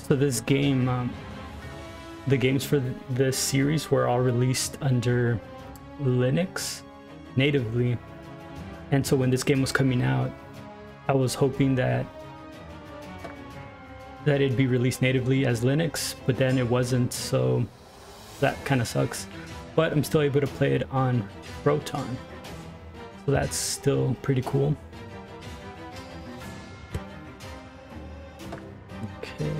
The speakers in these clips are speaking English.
So this game, the games for this series were all released under Linux natively, and so when this game was coming out, I was hoping that it'd be released natively as Linux, but then it wasn't, so that kind of sucks. But I'm still able to play it on Proton, so that's still pretty cool. Okay.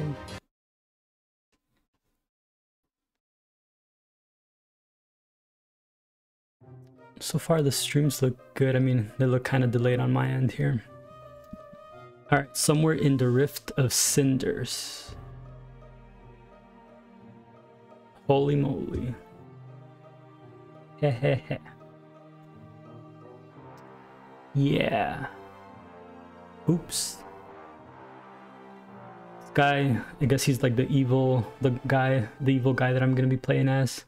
So far the streams look good. I mean, they look kind of delayed on my end here. Alright, somewhere in the Rift of Cinders. Holy moly. Hehehe. Yeah. Oops. This guy, I guess he's like the evil guy that I'm gonna be playing as.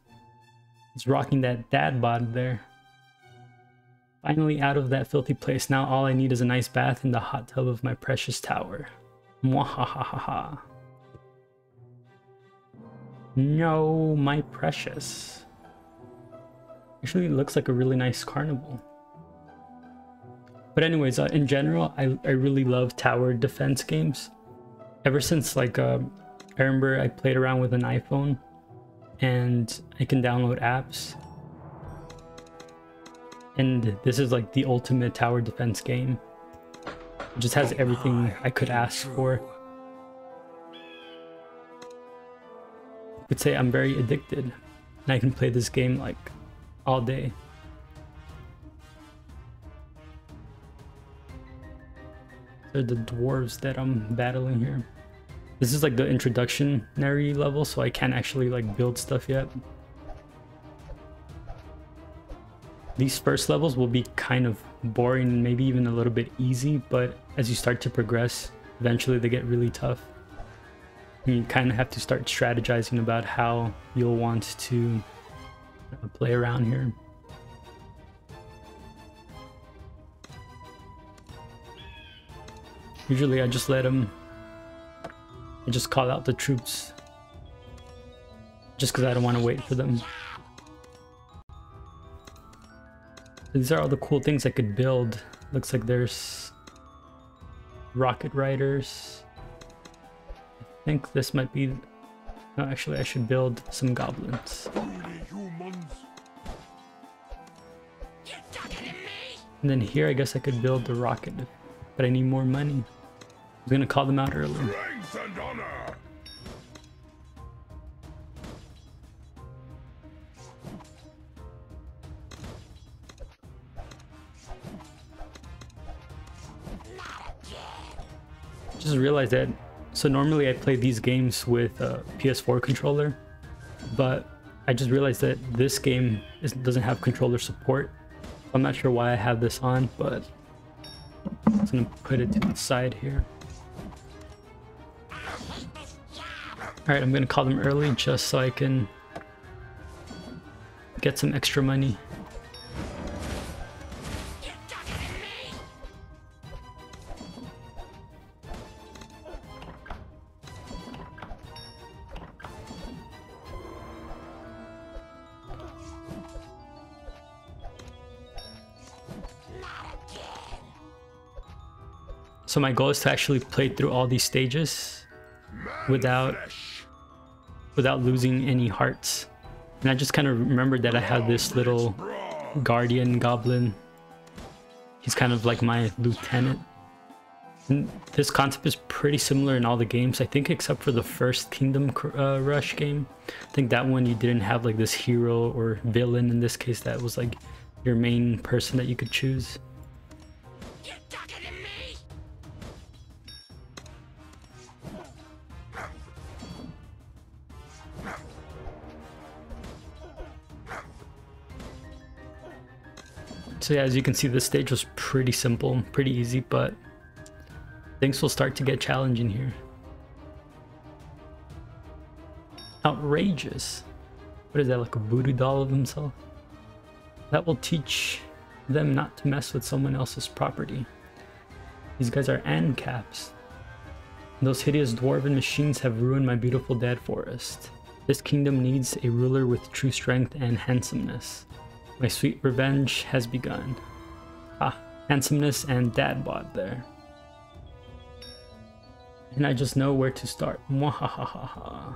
He's rocking that dad bod there. Finally out of that filthy place. Now all I need is a nice bath in the hot tub of my precious tower. Mwahahaha. No, my precious. Actually, it looks like a really nice carnival. But anyways, in general, I really love tower defense games. Ever since like, I remember I played around with an iPhone and I can download apps. And this is like the ultimate tower defense game. It just has everything I could ask for. I could say I'm very addicted, and I can play this game like all day. They're the dwarves that I'm battling here. This is like the introductionary level, so I can't actually like build stuff yet. These first levels will be kind of boring and maybe even a little bit easy, but as you start to progress, eventually they get really tough. And you kind of have to start strategizing about how you'll want to play around here. Usually I just let them, I just call out the troops just because I don't want to wait for them. These are all the cool things I could build. Looks like there's rocket riders. I think this might be... No, actually I should build some goblins. And then here I guess I could build the rocket, but I need more money. I was gonna call them out early. Just realized that, so normally I play these games with a PS4 controller, but I just realized that this game doesn't have controller support. I'm not sure why I have this on, but I'm just gonna put it to the side here. Alright, I'm gonna call them early just so I can get some extra money. So my goal is to actually play through all these stages without losing any hearts. And I just kind of remembered that I had this little guardian goblin. He's kind of like my lieutenant. And this concept is pretty similar in all the games, I think, except for the first Kingdom Rush game. I think that one you didn't have like this hero or villain, in this case that was like your main person that you could choose. So yeah, as you can see, this stage was pretty simple, pretty easy, but things will start to get challenging here. Outrageous. What is that, like a voodoo doll of himself? That will teach them not to mess with someone else's property. These guys are ANCAPs. Those hideous dwarven machines have ruined my beautiful dead forest. This kingdom needs a ruler with true strength and handsomeness. My sweet revenge has begun. Ah, handsomeness and dad bod there. And I just know where to start. Mwahahaha.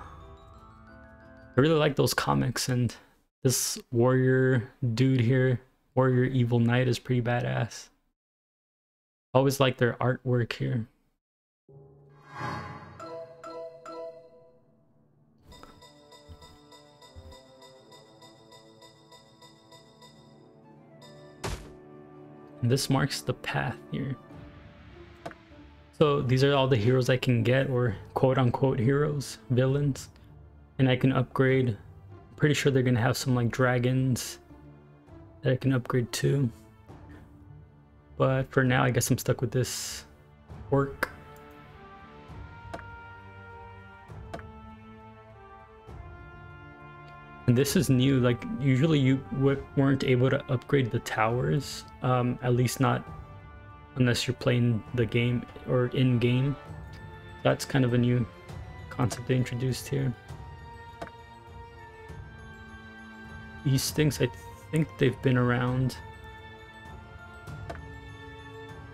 I really like those comics, and this warrior dude here, warrior evil knight, is pretty badass. Always like their artwork here. And this marks the path here. So these are all the heroes I can get, or quote-unquote heroes, villains. And I can upgrade. I'm pretty sure they're gonna have some like dragons that I can upgrade to. But for now, I guess I'm stuck with this orc. And this is new. Like usually you weren't able to upgrade the towers, at least not unless you're playing the game or in game. That's kind of a new concept they introduced here. These things, I think they've been around.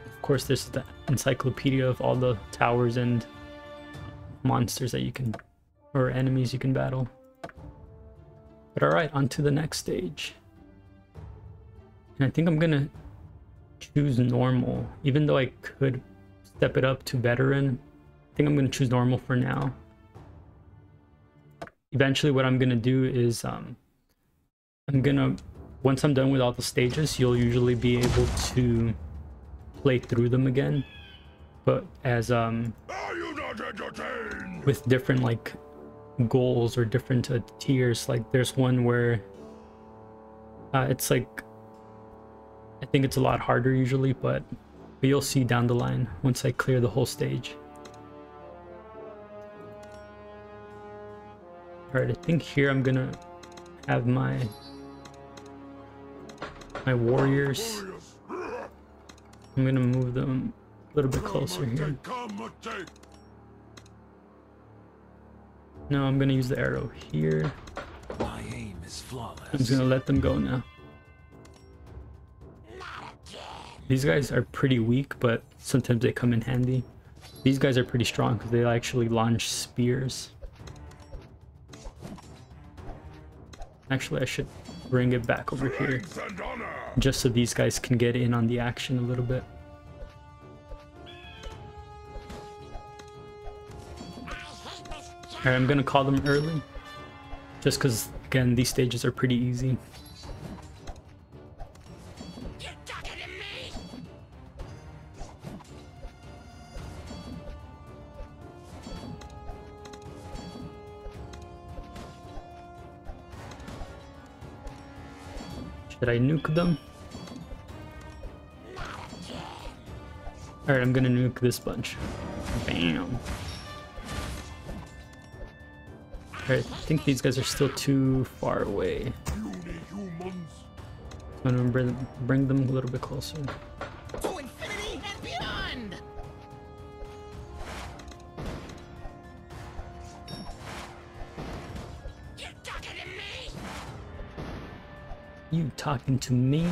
Of course, there's the encyclopedia of all the towers and monsters that you can, or enemies you can battle. But alright, on to the next stage. And I think I'm gonna choose normal, even though I could step it up to veteran. I think I'm gonna choose normal for now. Eventually what I'm gonna do is once I'm done with all the stages, you'll usually be able to play through them again, but as with different like goals or different tiers. Like there's one where it's like, I think it's a lot harder usually, but you'll see down the line once I clear the whole stage. Alright, I think here I'm gonna have my warriors. I'm gonna move them a little bit closer here. No, I'm gonna use the arrow here. My aim is flawless. I'm just gonna let them go now. These guys are pretty weak, but sometimes they come in handy. These guys are pretty strong because they actually launch spears. Actually, I should bring it back over here just so these guys can get in on the action a little bit. Alright, I'm gonna call them early just because, again, these stages are pretty easy. Should I nuke them? Alright, I'm gonna nuke this bunch. Bam. Alright, I think these guys are still too far away. I'm gonna bring them a little bit closer. To infinity and beyond! You're talking to me? You talking to me?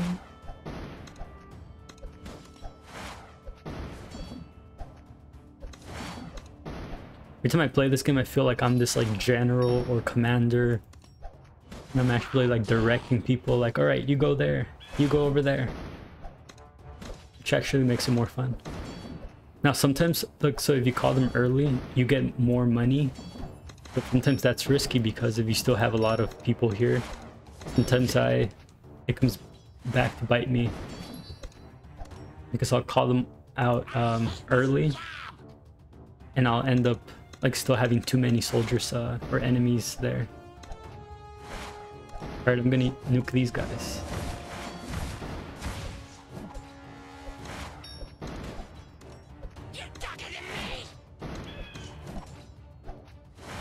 Every time I play this game, I feel like I'm this like general or commander, and I'm actually like directing people like, all right, you go there, you go over there, which actually makes it more fun. Now sometimes, look, so if you call them early, you get more money, but sometimes that's risky because if you still have a lot of people here, sometimes it comes back to bite me, because I'll call them out early and I'll end up like still having too many soldiers or enemies there. Alright, I'm gonna nuke these guys.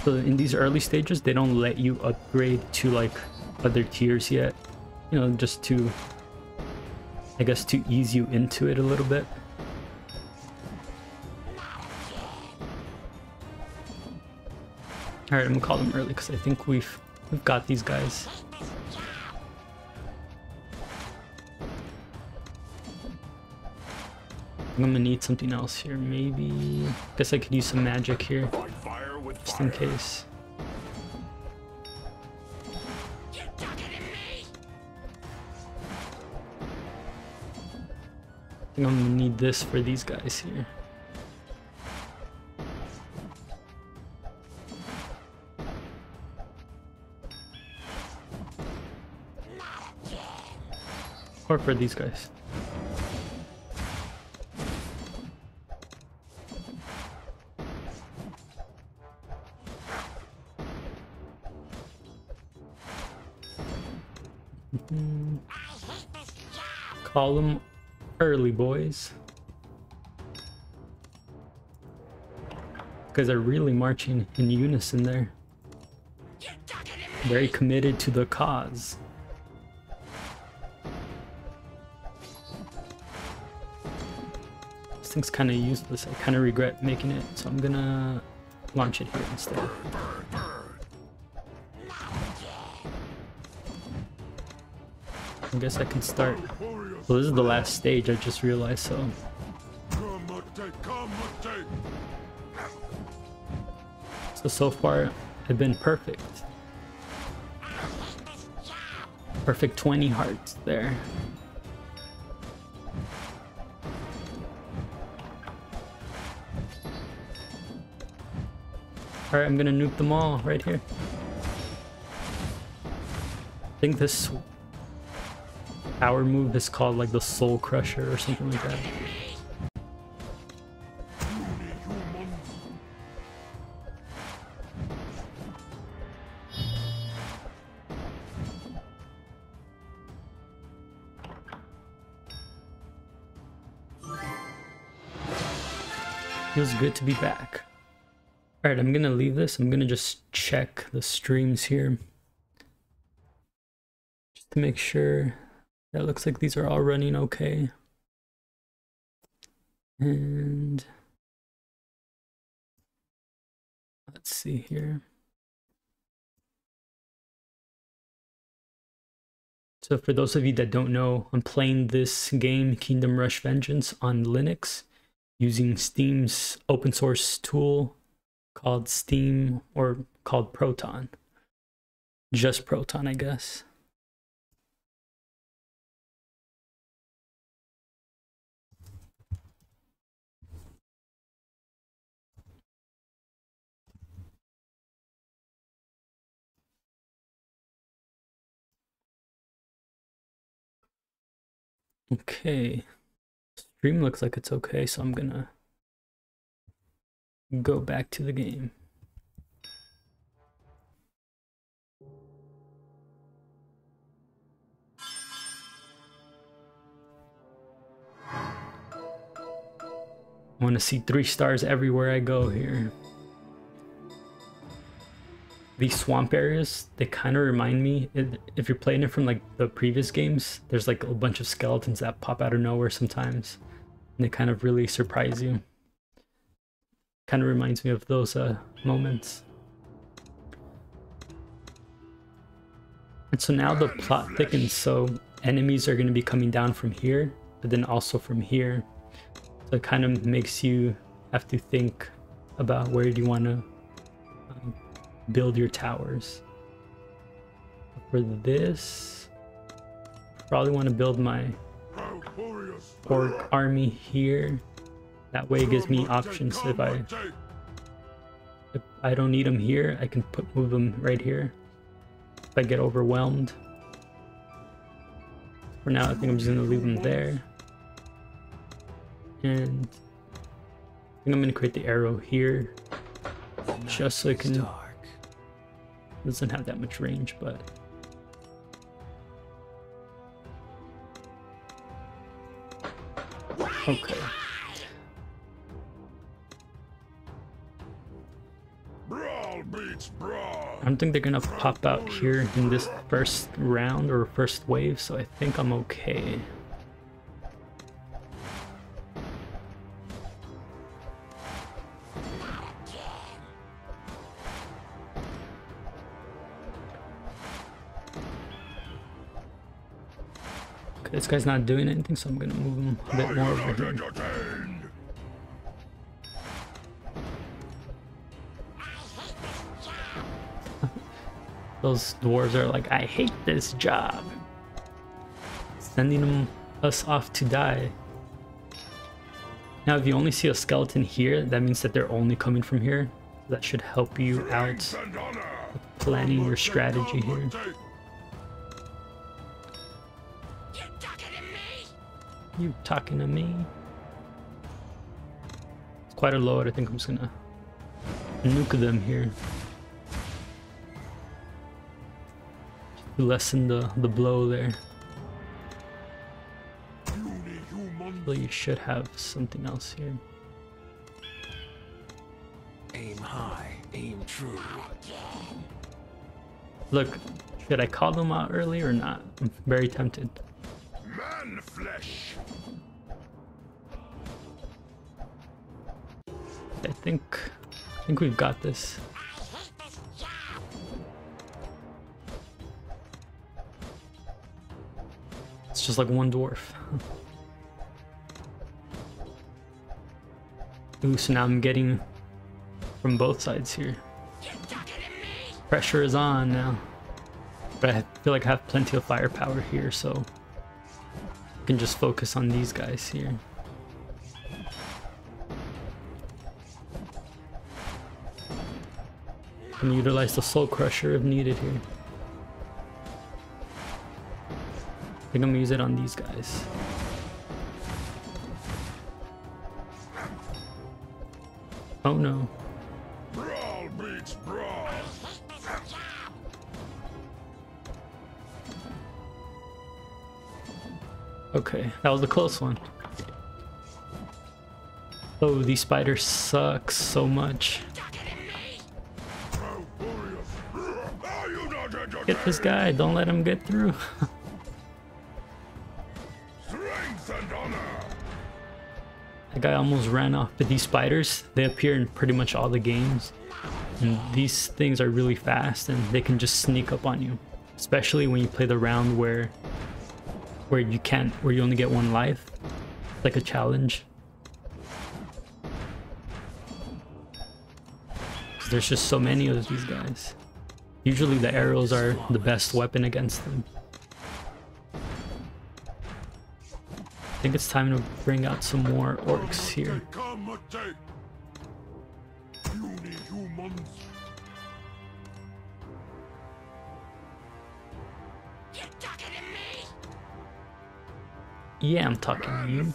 So in these early stages, they don't let you upgrade to like other tiers yet. You know, just to, I guess, to ease you into it a little bit. Alright, I'm gonna call them early because I think we've got these guys. I'm gonna need something else here. Maybe... guess I could use some magic here. Just in case. I think I'm gonna need this for these guys here. Or for these guys. Call them early, boys. Guys are really marching in unison there. Very committed to the cause. This thing's kind of useless. I kind of regret making it, so I'm gonna launch it here instead. I guess I can start. Well, this is the last stage, I just realized, so. So far, I've been perfect. Perfect 20 hearts there. Alright, I'm gonna nuke them all right here. I think this power move is called like the Soul Crusher or something like that. Feels good to be back. Alright, I'm gonna leave this. I'm gonna just check the streams here. Just to make sure. That looks like these are all running okay. And let's see here. So for those of you that don't know, I'm playing this game, Kingdom Rush Vengeance, on Linux using Steam's open source tool called Steam, or called Proton. Just Proton, I guess. Okay, stream looks like it's okay, so I'm gonna go back to the game. I want to see 3 stars everywhere I go here. These swamp areas, they kind of remind me, if you're playing it from like the previous games, there's like a bunch of skeletons that pop out of nowhere sometimes, and they kind of really surprise you. Kind of reminds me of those moments. And so now the plot thickens, so enemies are going to be coming down from here, but then also from here. So it kind of makes you have to think about where do you want to build your towers. For this, probably want to build my orc army here. That way it gives me options. If I don't need them here, I can move them right here if I get overwhelmed. For now, I think I'm just going to leave them there. And I think I'm going to create the arrow here just so I can... Doesn't have that much range, but okay. I don't think they're gonna pop out here in this first round or first wave, so I think I'm okay. Okay, this guy's not doing anything, so I'm gonna move him a bit more over here. Those dwarves are like, I hate this job. Sending us off to die. Now, if you only see a skeleton here, that means that they're only coming from here. That should help you out with planning your strategy here. You talking to me? It's quite a load. I think I'm just gonna nuke them here. Lessen the blow there. So you should have something else here. Aim high, aim true. Look, should I call them out early or not? I'm very tempted. Man flesh. I think we've got this. It's just like one dwarf. Ooh, so now I'm getting from both sides here. Pressure is on now. But I feel like I have plenty of firepower here, so I can just focus on these guys here. And utilize the soul crusher if needed here. I think I'm gonna use it on these guys. Oh no. Brawl beats brawl. Okay, that was a close one. Oh, these spiders suck so much. Get this guy, don't let him get through. That guy almost ran off, but these spiders, they appear in pretty much all the games. And these things are really fast and they can just sneak up on you. Especially when you play the round where you only get one life. It's like a challenge. 'Cause there's just so many of these guys. Usually the arrows are the best weapon against them. I think it's time to bring out some more orcs here. Yeah, I'm talking to you.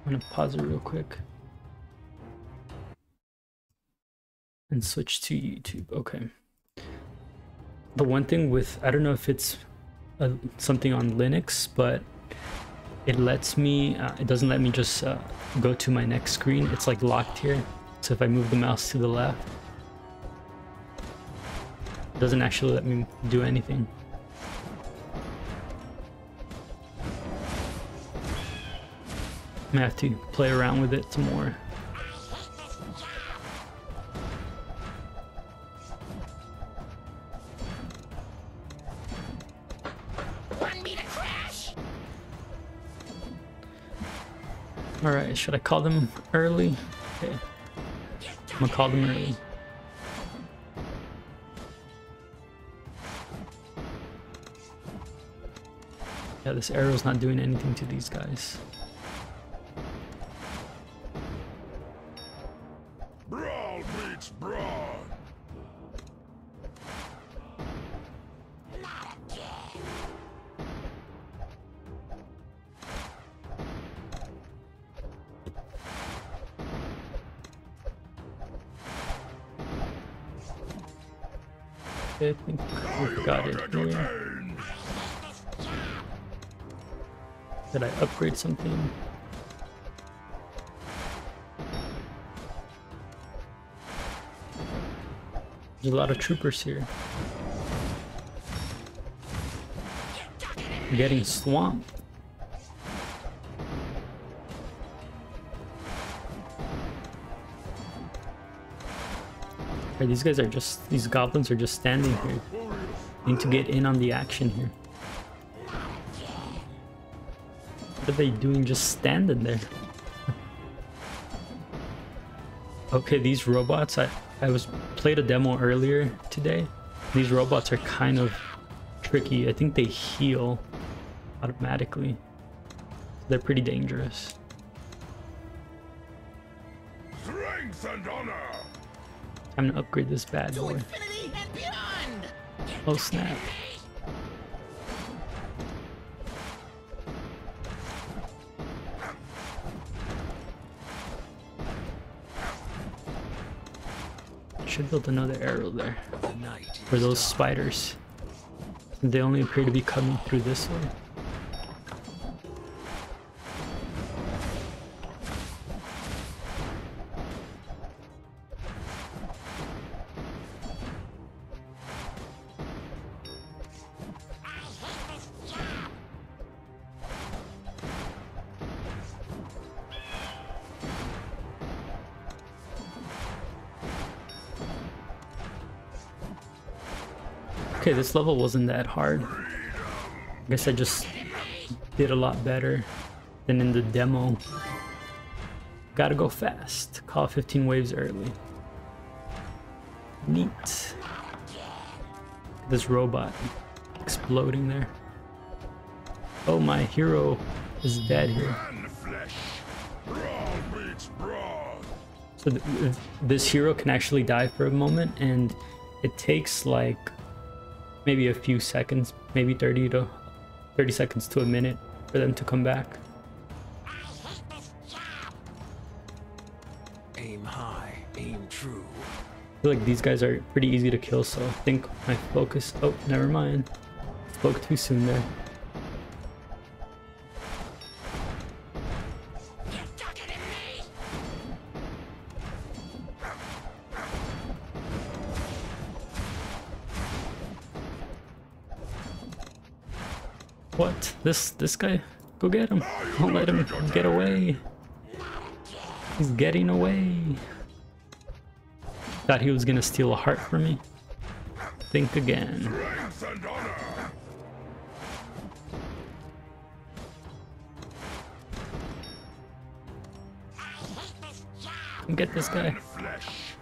I'm gonna pause it real quick. And switch to YouTube. Okay. The one thing with, I don't know if it's something on Linux, but it lets me, it doesn't let me just go to my next screen. It's like locked here. So if I move the mouse to the left, it doesn't actually let me do anything. I'm gonna have to play around with it some more. Alright, should I call them early? Okay. I'm gonna call them early. Yeah, this arrow's not doing anything to these guys. Brawl beats brawl. I think we've got it here. Did I upgrade something? There's a lot of troopers here. I'm getting swamped. Okay, these guys are just, these goblins are just standing here. Need to get in on the action here. What are they doing just standing there? Okay, these robots, I played a demo earlier today. These robots are kind of tricky. I think they heal automatically. They're pretty dangerous. Strength and honor. I'm gonna upgrade this bad To boy. infinity and beyond! Oh snap. Should build another arrow there The night for is those dark. spiders. They only appear to be coming through this way. Okay, this level wasn't that hard. I guess I just did a lot better than in the demo. Gotta go fast. Call 15 waves early. Neat. This robot exploding there. Oh, my hero is dead here. Man flesh. Brawl beats brawl. So this hero can actually die for a moment, and it takes like maybe a few seconds, maybe 30 seconds to a minute for them to come back. Aim high, aim true. I feel like these guys are pretty easy to kill, so I think my focus... Oh, never mind. Spoke too soon there. You're talking to me! What? This guy? Go get him. Don't let him get away. He's getting away. Thought he was gonna steal a heart from me. Think again. Strength and honor. Come get this guy. Flesh.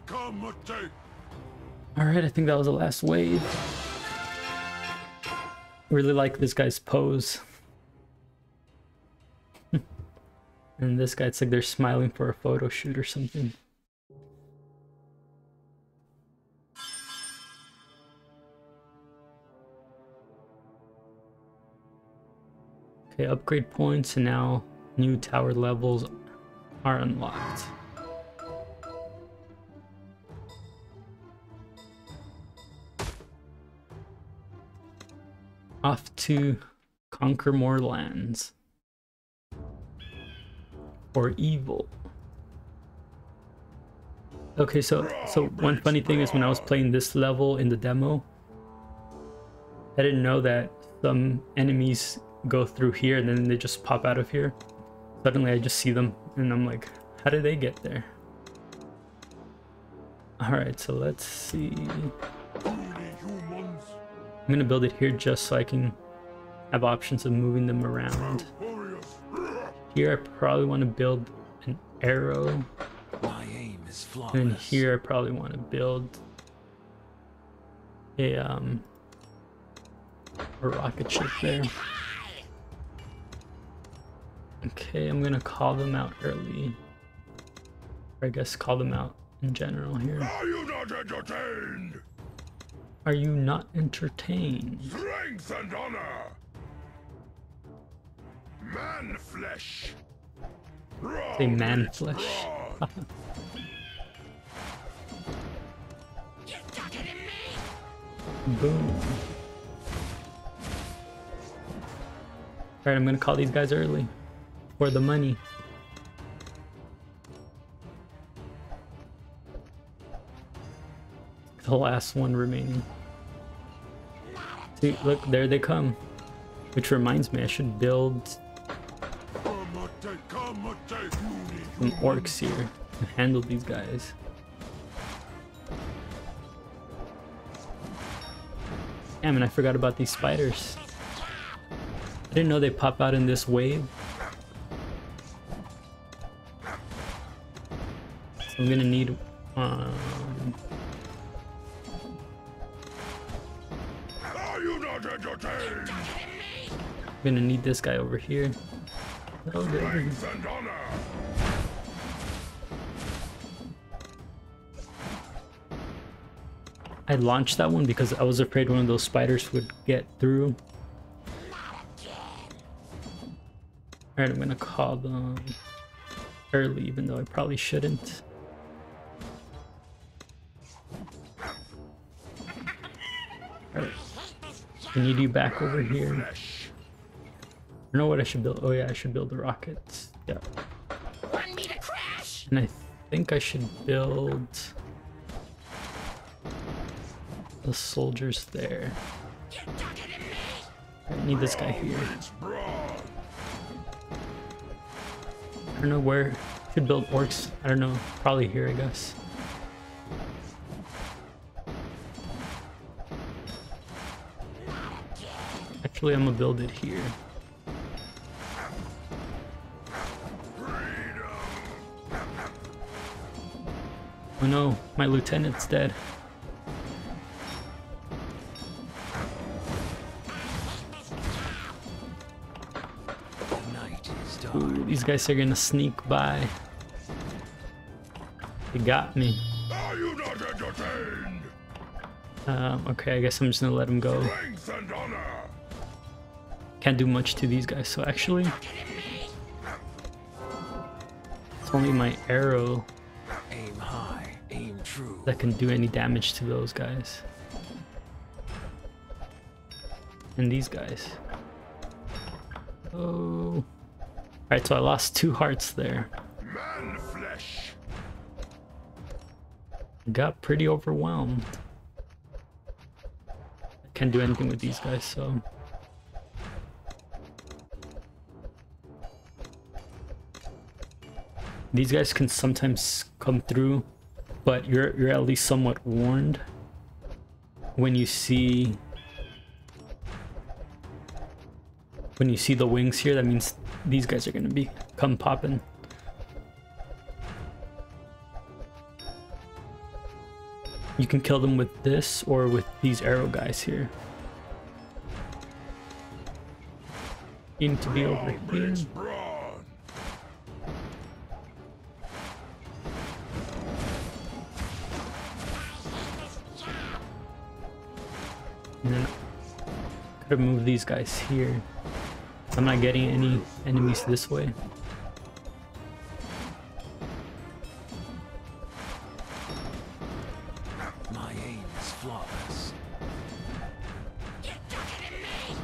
Kamate. Alright, I think that was the last wave. Really like this guy's pose. And this guy, it's like they're smiling for a photo shoot or something. Okay, upgrade points, and now new tower levels are unlocked. Off to conquer more lands. Or evil. Okay, so one funny thing is when I was playing this level in the demo, I didn't know that some enemies go through here and then they just pop out of here. Suddenly I just see them and I'm like, how did they get there? Alright, so let's see. I'm gonna build it here just so I can have options of moving them around. Here I probably want to build an arrow. My aim is flawless. And then here I probably want to build a rocket ship there. Okay, I'm gonna call them out early. Or I guess call them out in general here. Are you not entertained? Are you not entertained? Strength and honor. Man flesh. Brawl Say man beats flesh. brawl. You're talking to me! Boom. Alright, I'm gonna call these guys early. For the money. The last one remaining. See, look, there they come. Which reminds me, I should build some orcs here to handle these guys. Damn, and I forgot about these spiders. I didn't know they pop out in this wave. So I'm gonna need Are you not entertained? I'm gonna need this guy over here. Oh, get over here. Strength and honor. I launched that one because I was afraid one of those spiders would get through. Alright, I'm gonna call them early, even though I probably shouldn't. Alright, I need you back over here. I don't know what I should build. Oh yeah, I should build the rockets. Yeah. Want me to crash? And I think I should build the soldiers there. You're talking to me. I need this guy here. It's broad. I don't know where I should build orcs. I don't know. Probably here, I guess. Actually, I'm gonna build it here. Oh no, my lieutenant's dead. The night is dark. Ooh, these guys are gonna sneak by. They got me. Are you not entertained? Okay, I guess I'm just gonna let them go. Strength and honor. Can't do much to these guys, so actually, it's only my arrow Aim high, aim true. that can do any damage to those guys. And these guys. Oh. Alright, so I lost 2 hearts there. Man flesh. Got pretty overwhelmed. Can't do anything with these guys, so. These guys can sometimes come through, but you're at least somewhat warned when you see the wings here. That means these guys are gonna come popping. You can kill them with this or with these arrow guys here. You need to be over here. It's broad. And then gotta move these guys here. I'm not getting any enemies this way. My aim is flawless. You're talking to me.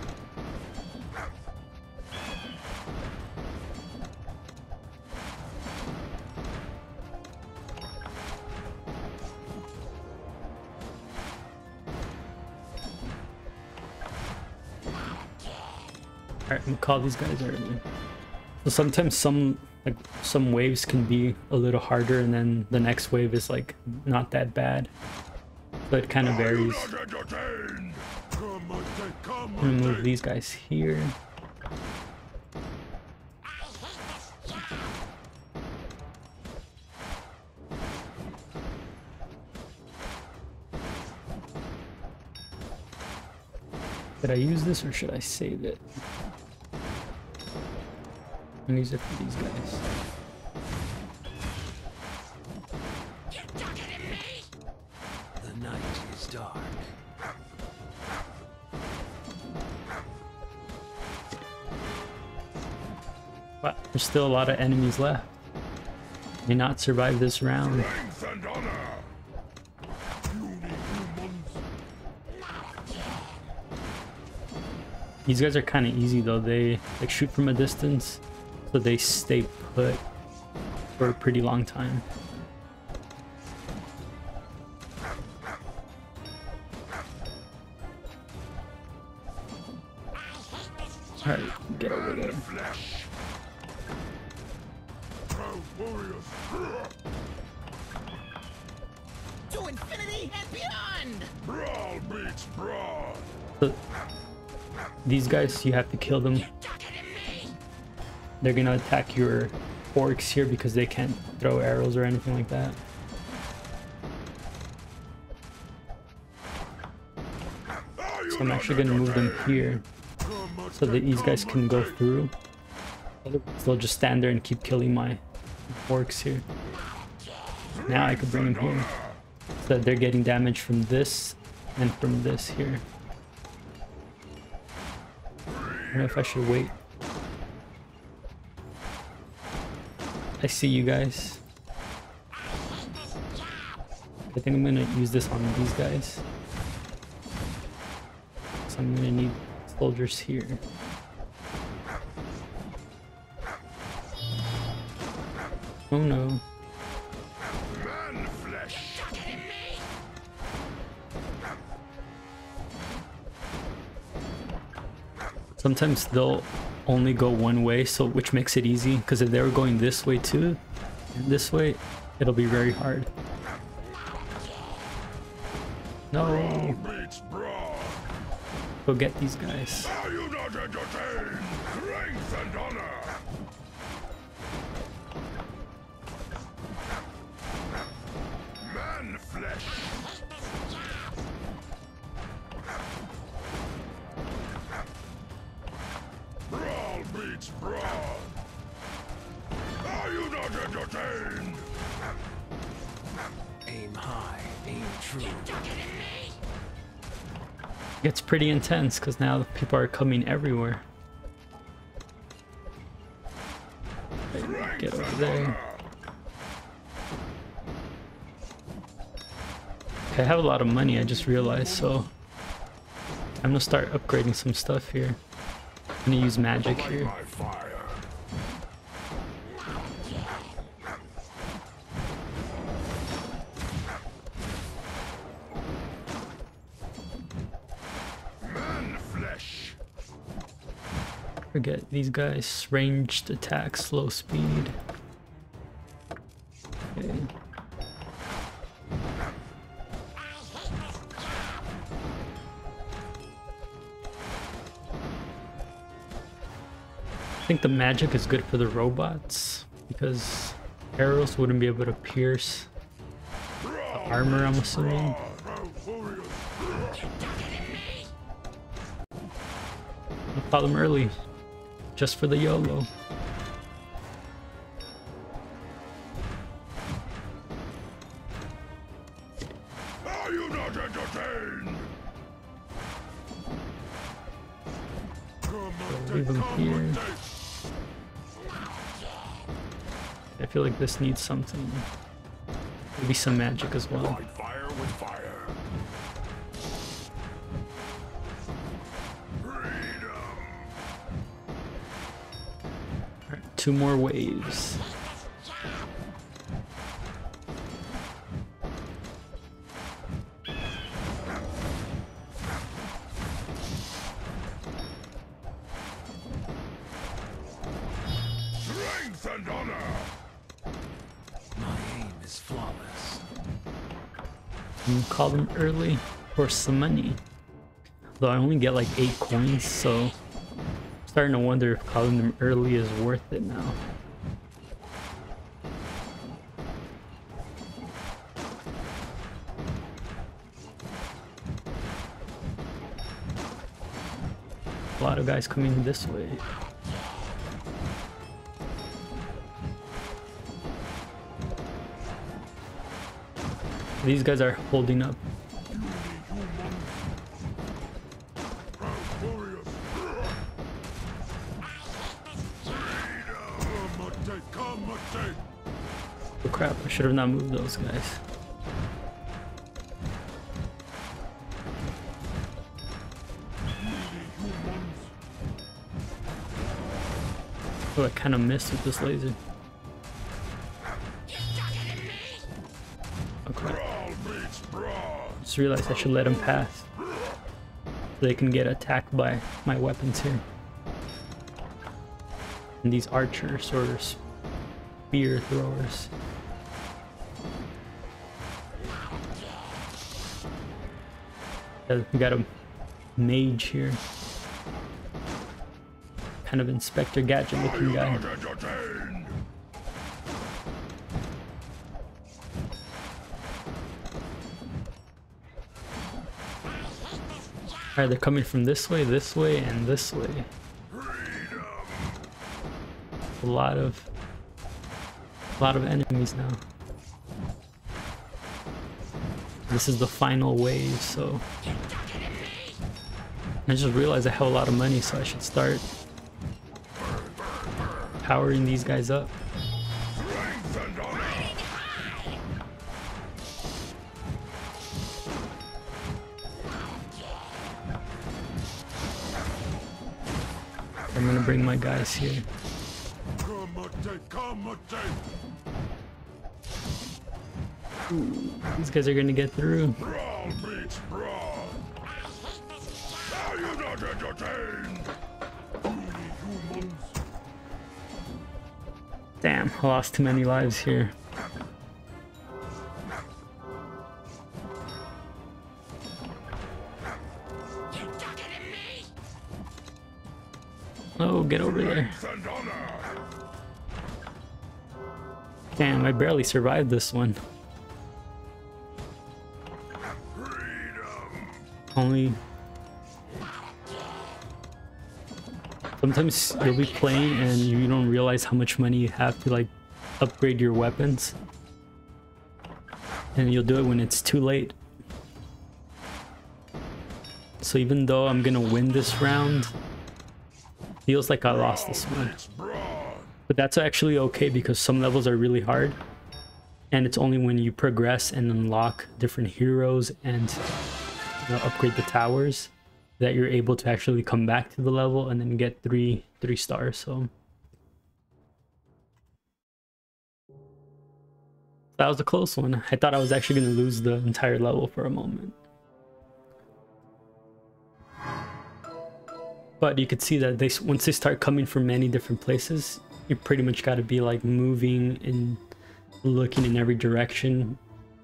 Alright, I'm gonna call these guys early. So sometimes some waves can be a little harder, and then the next wave is like not that bad. So it kind of Are you varies. not entertained? Come on, come I'm gonna move on. these guys here. Should I use this or should I save it? I'm gonna use it for these guys. You're talking to me. The night is dark. Wow, there's still a lot of enemies left. May not survive this round. Strength and honor. Puny humans. These guys are kind of easy though. They like shoot from a distance, so they stay put for a pretty long time. All right, get over there. Flesh. Proud warriors. To infinity and beyond. Brawl beats brawl. So these guys, you have to kill them. They're gonna attack your orcs here because they can't throw arrows or anything like that. So I'm actually gonna move them here so that these guys can go through. Otherwise they'll just stand there and keep killing my orcs here. Now I could bring them here so that they're getting damage from this and from this here. I don't know if I should wait. I see you guys. I think I'm gonna use this on these guys. So I'm gonna need soldiers here. Oh no. Sometimes they'll only go one way, so which makes it easy, because if they were going this way too, and this way, it'll be very hard. No. Go get these guys. Are you not entertained? Strength and honor. Man flesh. Brawl beats brawl. Are you not entertained? Aim high, aim true. It's pretty intense because now people are coming everywhere. Get over there. Okay, I have a lot of money, I just realized, so I'm gonna start upgrading some stuff here. I'm gonna use magic here. My fire. Man flesh. Forget these guys. Ranged attack, slow speed. Okay. I think the magic is good for the robots because arrows wouldn't be able to pierce the armor, I'm assuming. I'll call them early, just for the YOLO. Are you not entertained? Leave them here. I feel like this needs something. Maybe some magic as well. Fight fire with fire. Freedom. Alright, 2 more waves. Strength and honor. My aim is flawless. And call them early for some money. Though I only get like 8 coins, so I'm starting to wonder if calling them early is worth it now. A lot of guys coming this way. These guys are holding up. Oh crap, I should have not moved those guys. Oh, I kind of missed with this laser. Oh crap. Just realized I should let them pass so they can get attacked by my weapons here. And these archers or spear throwers. Yeah, we gotta mage here. Kind of Inspector Gadget looking guy. Alright, they're coming from this way, and this way. A lot of enemies now. This is the final wave, so I just realized I have a lot of money, so I should start powering these guys up. I'm gonna bring my guys here. Ooh, these guys are gonna get through. Damn, I lost too many lives here. Oh, get over there. Damn, I barely survived this one. Only... Sometimes you'll be playing and you don't realize how much money you have to like upgrade your weapons. And you'll do it when it's too late. So even though I'm gonna win this round, feels like I lost this one. But that's actually okay because some levels are really hard. And it's only when you progress and unlock different heroes and upgrade the towers that you're able to actually come back to the level and then get three stars. So that was a close one. I thought I was actually going to lose the entire level for a moment. But you could see that once they start coming from many different places, you pretty much got to be like moving and looking in every direction.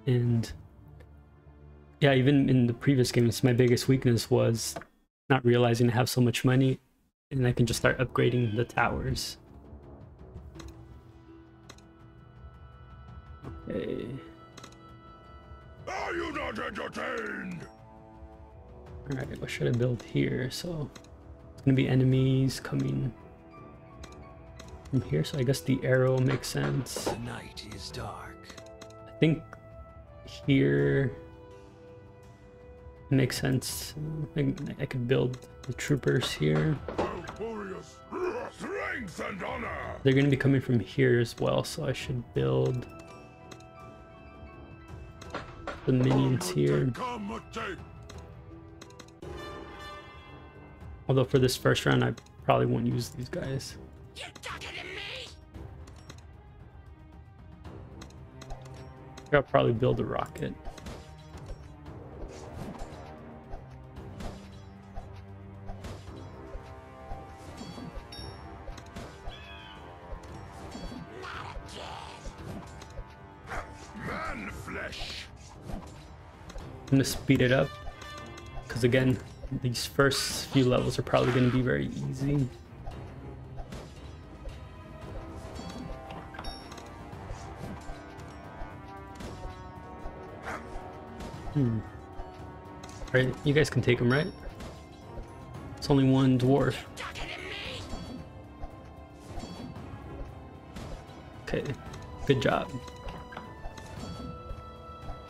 And yeah, even in the previous games, my biggest weakness was not realizing I have so much money and I can just start upgrading the towers. Okay. Are you not entertained? Alright, what should I build here? So it's gonna be enemies coming from here, so I guess the arrow makes sense. The night is dark. I think here makes sense. I could build the troopers here. Strength and honor. They're going to be coming from here as well, so I should build the minions here. Although for this first round, I probably won't use these guys. I'll probably build a rocket. I'm gonna speed it up because again, these first few levels are probably gonna be very easy. Alright, you guys can take them, right? It's only one dwarf. Okay, good job.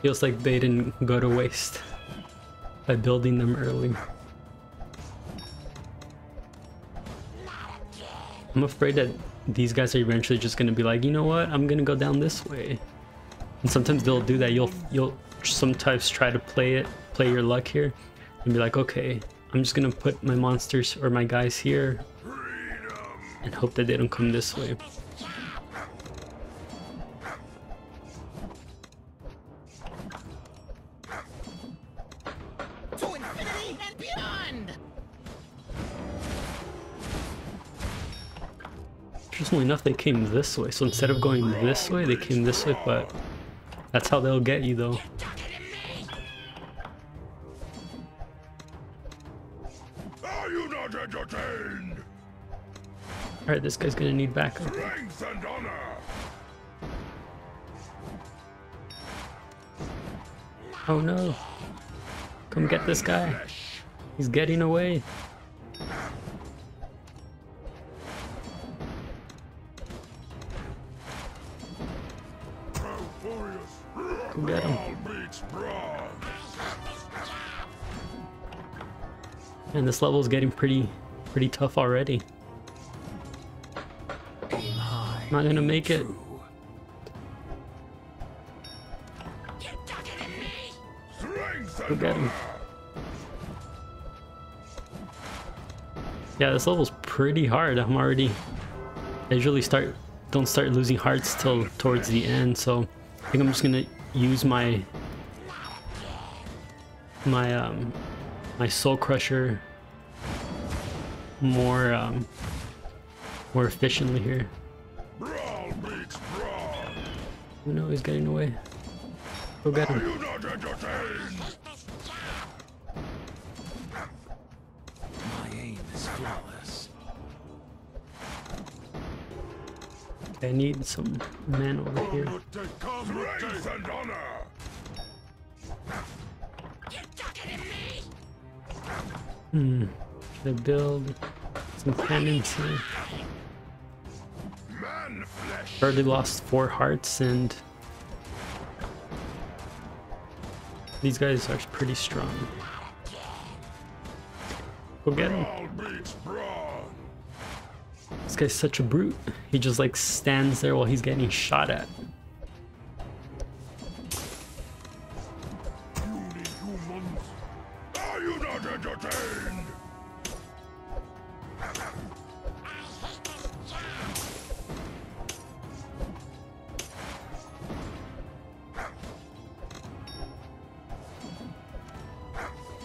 Feels like they didn't go to waste by building them early. I'm afraid that these guys are eventually just gonna be like, you know what, I'm gonna go down this way. And sometimes they'll do that. You'll sometimes try to play your luck here and be like, okay, I'm just gonna put my monsters or my guys here and hope that they don't come this way. Interestingly enough, they came this way, so instead of going this way, they came this way, but that's how they'll get you though. Alright, this guy's gonna need backup. Strength and honor. Oh no. Come get this guy. He's getting away. Go get him. And this level is getting pretty tough already. Aim high. I'm not gonna make it. Go get him. Yeah, this level's pretty hard. I usually don't start losing hearts till towards the end, so I think I'm just gonna use my soul crusher more efficiently here. Brawl beats brawl. Oh no, he's getting away. Go get Are him. you not entertained? My aim is flawless. I need some men over here. Strength and honor. Should I build some cannons here? Man flesh. Already lost 4 hearts, and these guys are pretty strong. Go get him. Brawl beats brawl. This guy's such a brute. He just like stands there while he's getting shot at. Puny humans. Are you not entertained?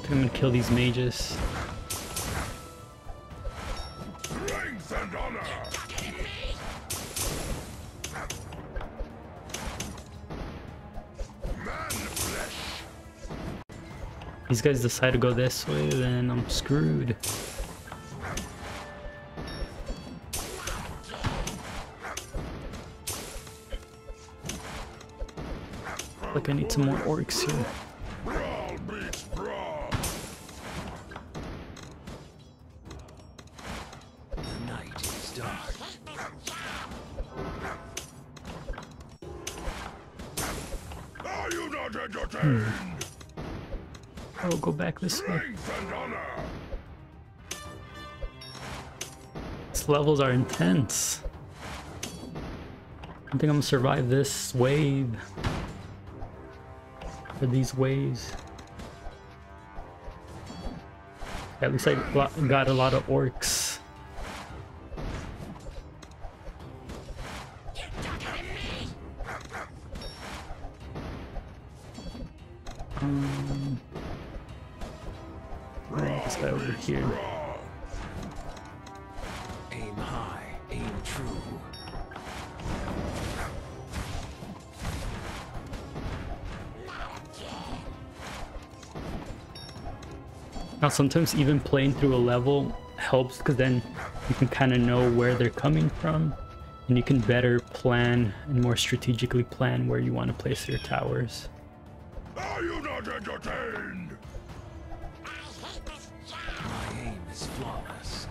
I'm gonna kill these mages. Strength and honor. Man flesh. These guys decide to go this way, then I'm screwed. Like I need some more orcs here. Brawl beats brawl. The night is dark. Are you not entertained? Oh, go back this way. Strength and honor. These levels are intense. I think I'm gonna survive this wave. Or these waves. At least I got a lot of orcs. This guy over here. Aim high, aim true. Now sometimes even playing through a level helps, because then you can kind of know where they're coming from, and you can better plan and more strategically plan where you want to place your towers. Are you not entertained? My aim is flawless.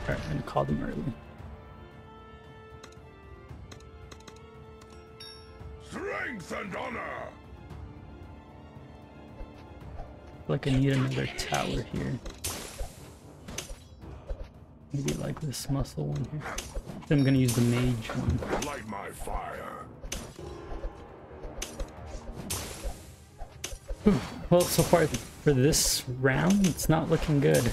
Alright, I'm gonna call them early. Strength and honor. Like I need another tower here. Maybe like this muscle one here. Then I'm gonna use the mage one. Light my fire. Well, so far for this round, it's not looking good.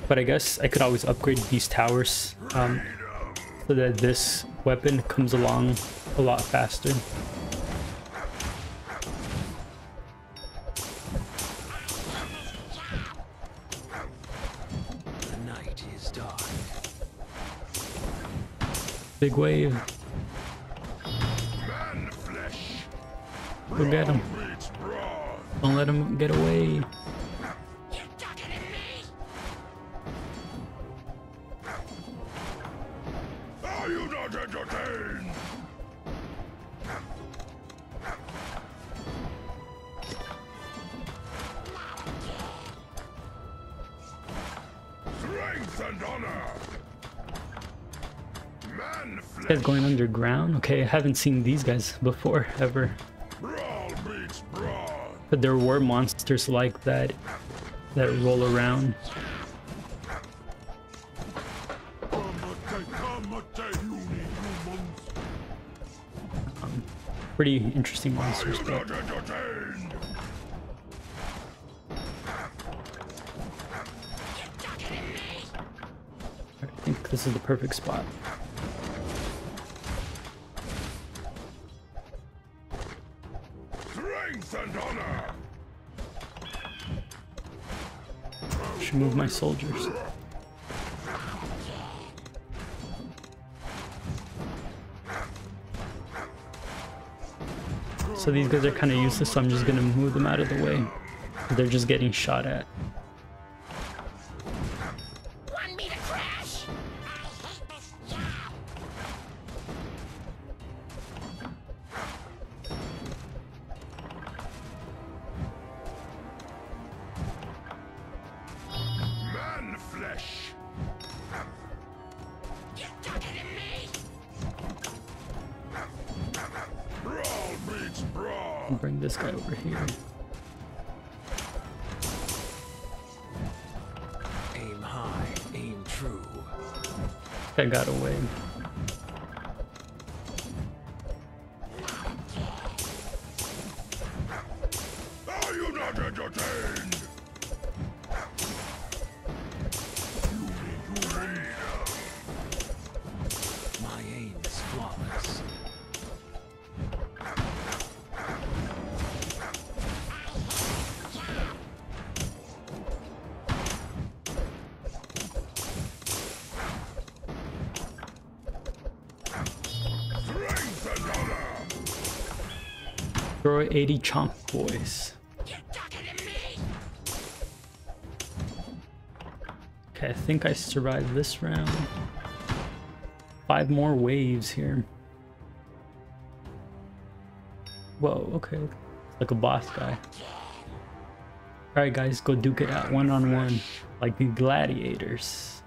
But I guess I could always upgrade these towers so that this weapon comes along a lot faster. The night is dark. Big wave. Man flesh. Go get him. Brawl beats brawn. Don't let him get away. You're talking to me. Are you not entertained? Strength and honor. Man This flesh. guy's going underground. Okay, I haven't seen these guys before ever. Brawl beats brawn. But there were monsters like that that roll around. Pretty interesting monsters, Are you but not entertained? I think this is the perfect spot. Strength and honor. Should move my soldiers. So these guys are kind of useless, so I'm just gonna move them out of the way. They're just getting shot at. Want me to crash? I hate this job. Man flesh. You're talking to me. Brawl beats brawn. Bring this guy over here. Aim high, aim true. That got away. Are you not entertained? My aim is flawless. Strength and honor. Throw 80 chomp boys. You're talking to me. Okay, I think I survived this round. 5 more waves here. Whoa, okay. Like a boss guy. Alright guys, go duke it out one-on-one. Like the gladiators.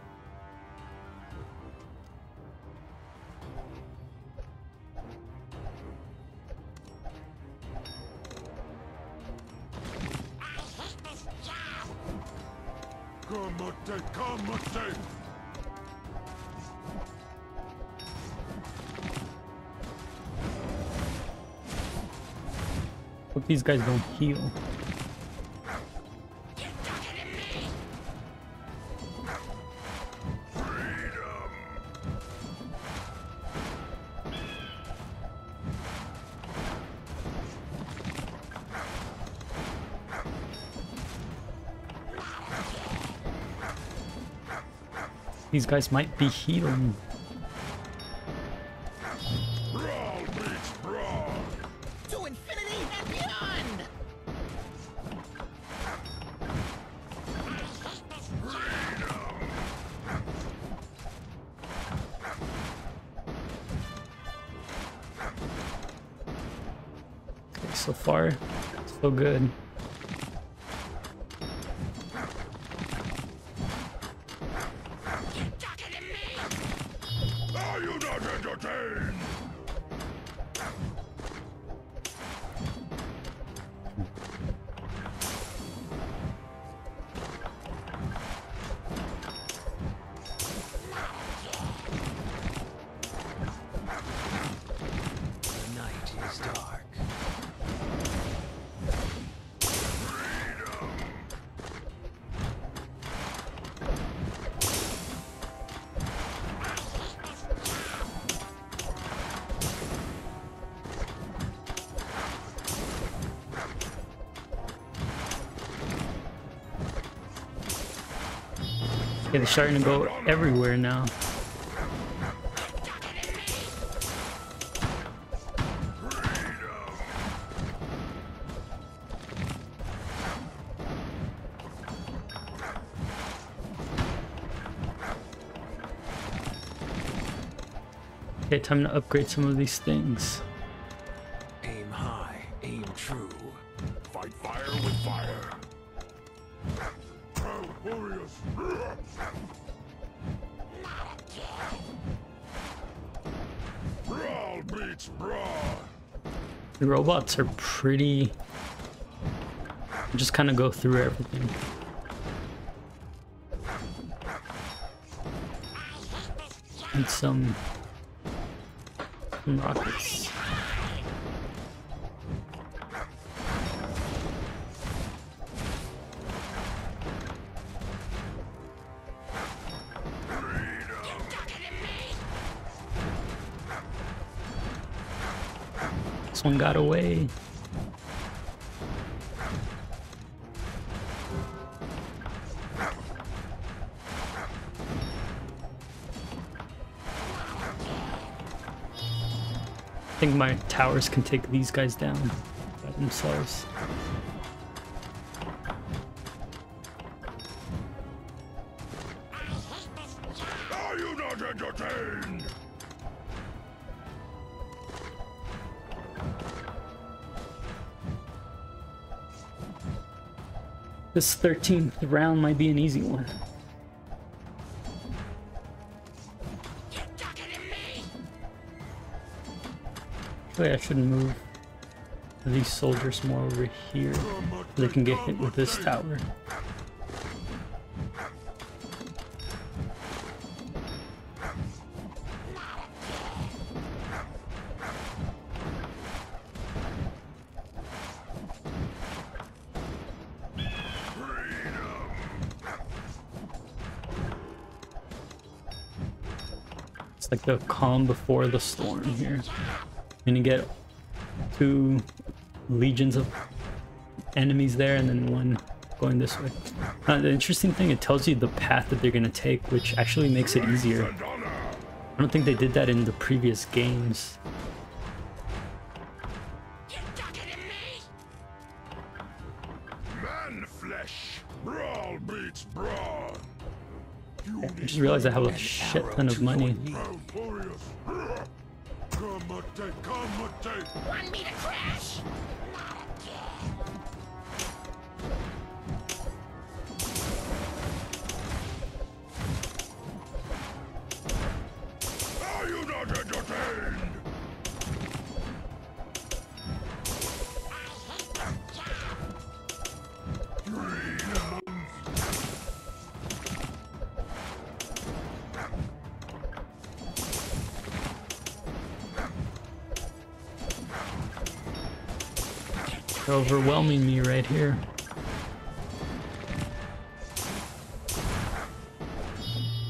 I hate this job. Kamate, kamate. Hope these guys don't heal. You're talking to me. Freedom. These guys might be healing. Brawl beats brawn. To infinity and beyond. I hate this job. Okay, so far, so good. You're talking to me. Are you not entertained? The night is dark. Okay, they're starting to go everywhere now. Okay, time to upgrade some of these things. Aim high, aim true. Fight fire with fire. Proud warriors. Brawl beats brawl. The robots are pretty... just kind of go through everything. And some rockets. This one got away. I think my towers can take these guys down by themselves. Are you not entertained? This 13th round might be an easy one. Actually, I should move these soldiers more over here so they can get hit with this tower. It's like the calm before the storm here. And you get 2 legions of enemies there and then 1 going this way. The interesting thing, it tells you the path that they're going to take, which actually makes it easier. I don't think they did that in the previous games. Man flesh. Brawl beats brawl. I just realized I have a shit ton of money. Proud warriors. Come Want me to crash? Are you not entertained? They're overwhelming me right here.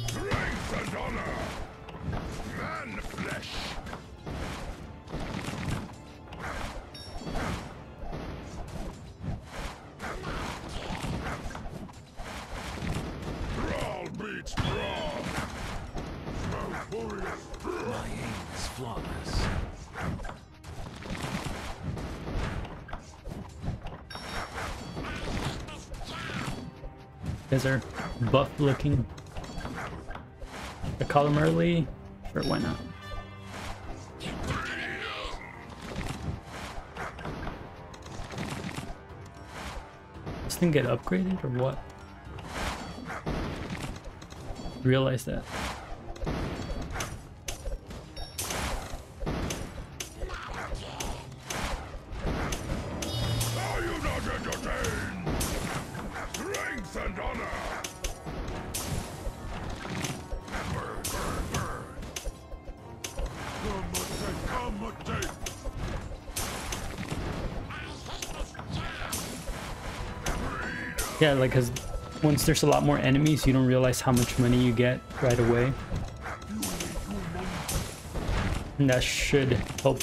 Strength and honor. Man flesh. Brawl beats brawl. Proud warriors. My aim is flawless. You guys are buff looking. I call them early. Sure, why not? This thing get upgraded or what? Realize that. Are you not entertained? Strength and honor. Burn, burn, burn. Come and take. Yeah, like, cause once there's a lot more enemies, you don't realize how much money you get right away. And that should help.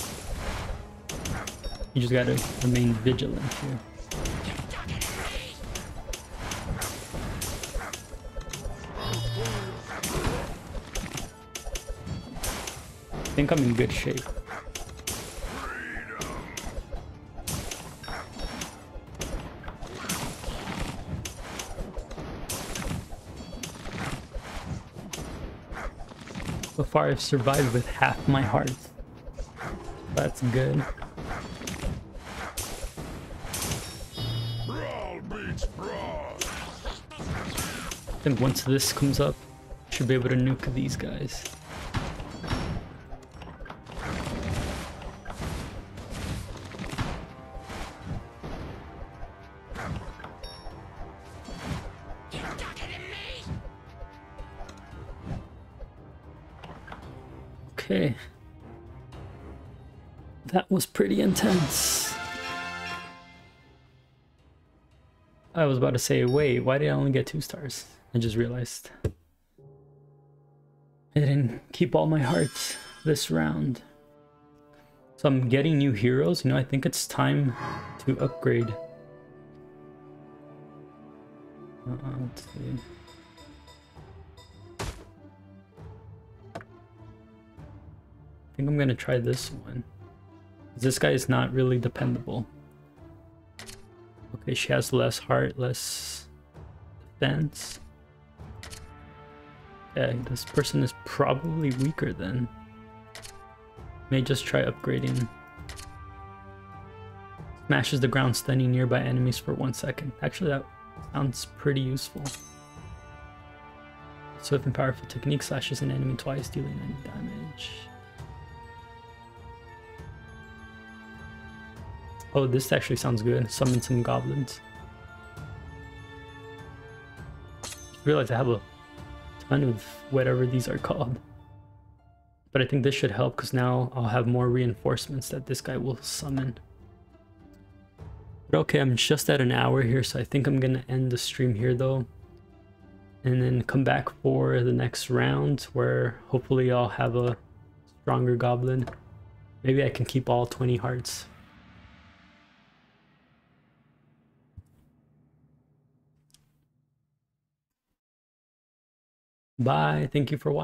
You just gotta remain vigilant here. I think I'm in good shape. So far I've survived with half my heart. That's good. Brawl beats brawl. I think once this comes up, I should be able to nuke these guys. Okay. That was pretty intense. I was about to say, wait, why did I only get 2 stars? I just realized. I didn't keep all my hearts this round. So I'm getting new heroes. You know, I think it's time to upgrade. Let's see. I think I'm gonna try this one. This guy is not really dependable. Okay, she has less heart, less defense. Yeah, this person is probably weaker then. May just try upgrading. Smashes the ground, stunning nearby enemies for 1 second. Actually, that sounds pretty useful. Swift and powerful technique, slashes an enemy twice, dealing 9 damage. Oh, this actually sounds good. Summon some goblins. Just realized I have a ton of whatever these are called. But I think this should help because now I'll have more reinforcements that this guy will summon. But okay, I'm just at an hour here, so I think I'm gonna end the stream here though. And then come back for the next round where hopefully I'll have a stronger goblin. Maybe I can keep all 20 hearts. Bye. Thank you for watching.